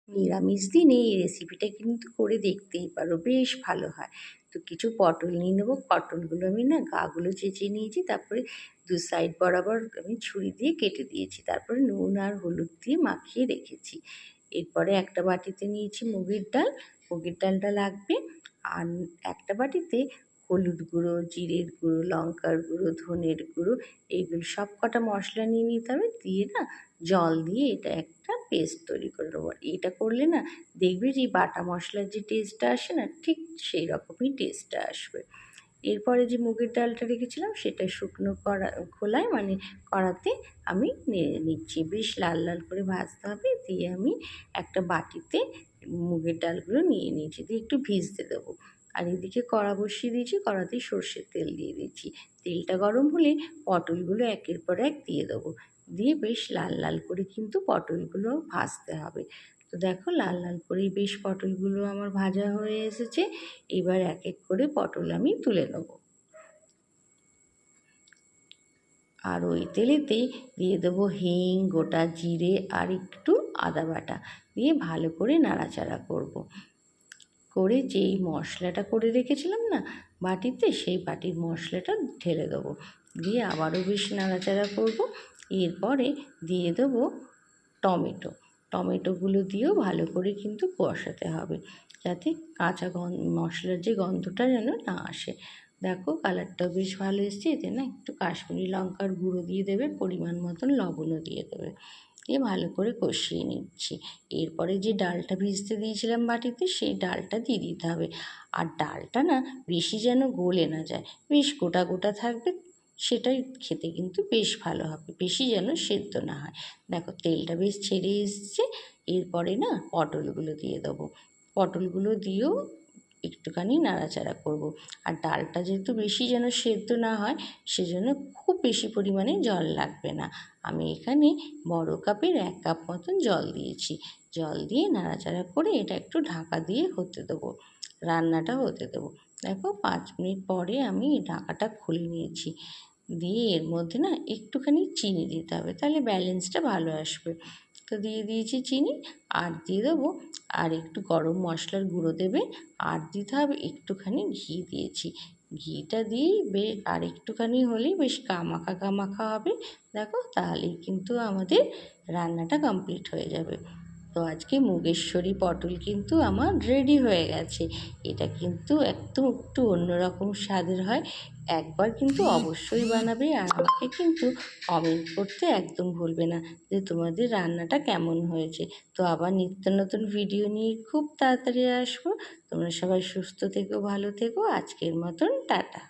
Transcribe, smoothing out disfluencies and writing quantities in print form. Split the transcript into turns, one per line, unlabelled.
নিরামিষ দিনে এই রেসিপিটা কিন্তু করে দেখতেই পারো, বেশ ভালো হয়। তো কিছু পটল নিয়ে নেবো। পটলগুলো আমি না গাগুলো চেঁচে নিয়েছি, তারপরে দু সাইড বরাবর আমি ছুরি দিয়ে কেটে দিয়েছি, তারপরে নুন আর হলুদ দিয়ে মাখিয়ে রেখেছি। এরপরে একটা বাটিতে নিয়েছি মুগের ডাল, মুগের ডালটা লাগবে। আর একটা বাটিতে হলুদ গুঁড়ো, জিরের গুঁড়ো, লঙ্কার গুঁড়ো, ধনের গুঁড়ো, এইগুলো সব কটা মশলা নিয়ে নিতে হবে। দিয়ে না জল দিয়ে এটা একটা পেস্ট তৈরি করে নেবো। এটা করলে না দেখবে যে বাটা মশলার যে টেস্টটা আসে না, ঠিক সেই রকমই টেস্টটা আসবে। এরপরে যে মুগের ডালটা রেখেছিলাম সেটা শুকনো খোলায় মানে কড়াতে আমি নেড়ে নিচ্ছি। বেশ লাল লাল করে ভাজতে হবে। দিয়ে আমি একটা বাটিতে মুগের ডালগুলো নিয়ে নিয়েছি, দিয়ে একটু ভিজতে দেবো। আর এদিকে কড়া বসিয়ে দিয়েছি, কড়াতে সর্ষের তেল দিয়ে দিচ্ছি। তেলটা গরম হলে পটলগুলো একের পর এক দিয়ে দেবো। দিয়ে বেশ লাল লাল করে কিন্তু পটলগুলো ভাজতে হবে। তো দেখো লাল লাল করেই বেশ পটলগুলো আমার ভাজা হয়ে এসেছে। এবার এক এক করে পটল আমি তুলে নেব। আর ওই তেলেতেই দিয়ে দেবো হিং, গোটা জিরে আর একটু আদা বাটা দিয়ে ভালো করে নাড়াচাড়া করব। করে যেই মশলাটা করে রেখেছিলাম না বাটিতে, সেই বাটির মশলাটা ঢেলে দেবো। দিয়ে আবারও বেশ নাড়াচাড়া করব। এরপরে দিয়ে দেবো টমেটো। টমেটোগুলো দিয়েও ভালো করে কিন্তু কষাতে হবে, যাতে কাঁচা মশলার যে গন্ধটা যেন না আসে। দেখো কালারটাও বেশ ভালো এসছে। এতে না একটু কাশ্মীরি লঙ্কার গুঁড়ো দিয়ে দেবে, পরিমাণ মতন লবণও দিয়ে দেবে। দিয়ে ভালো করে কষিয়ে নিচ্ছি। এরপরে যে ডালটা ভিজতে দিয়েছিলাম বাটিতে, সেই ডালটা দিয়ে দিতে হবে। আর ডালটা না বেশি যেন গলে না যায়, বেশ গোটা গোটা থাকবে, সেটাই খেতে কিন্তু বেশ ভালো হবে, বেশি যেন সেদ্ধ না হয়। দেখো তেলটা বেশ ছেড়ে এসছে। এরপরে না পটলগুলো দিয়ে দেবো। পটলগুলো দিয়েও একটুখানি নাড়াচাড়া করব। আর ডালটা যেহেতু বেশি যেন সেদ্ধ না হয়, সেজন্য খুব বেশি পরিমাণে জল লাগবে না। আমি এখানে বড় কাপের 1 কাপ মতন জল দিয়েছি। জল দিয়ে নাড়াচাড়া করে এটা একটু ঢাকা দিয়ে হতে দেবো, রান্নাটা হতে দেবো। দেখো 5 মিনিট পরে আমি এই ঢাকাটা খুলে নিয়েছি। দিয়ে এর মধ্যে না একটুখানি চিনি দিতে হবে, তাহলে ব্যালেন্সটা ভালো আসবে। তো দিয়ে দিয়েছি চিনি। আর দিয়ে দেবো আর একটু গরম মশলার গুঁড়ো দেবে। আর দিতে হবে একটুখানি ঘি দিয়েছি। ঘিটা দিয়েই আর একটুখানি হলেই বেশ গামাখা গামাখা হবে। দেখো তাহলেই কিন্তু আমাদের রান্নাটা কমপ্লিট হয়ে যাবে। তো আজকে মুগেশ্বরী পটল কিন্তু আমার রেডি হয়ে গেছে। এটা কিন্তু একদম একটু অন্যরকম স্বাদের হয়। একবার কিন্তু অবশ্যই বানাবে। আর আমাকে কিন্তু কমেন্ট করতে একদম ভুলবে না যে তোমাদের রান্নাটা কেমন হয়েছে। তো আবার নিত্য নতুন ভিডিও নিয়ে খুব তাড়াতাড়ি আসবো। তোমরা সবাই সুস্থ থেকো, ভালো থেকো। আজকের মতন টাটা।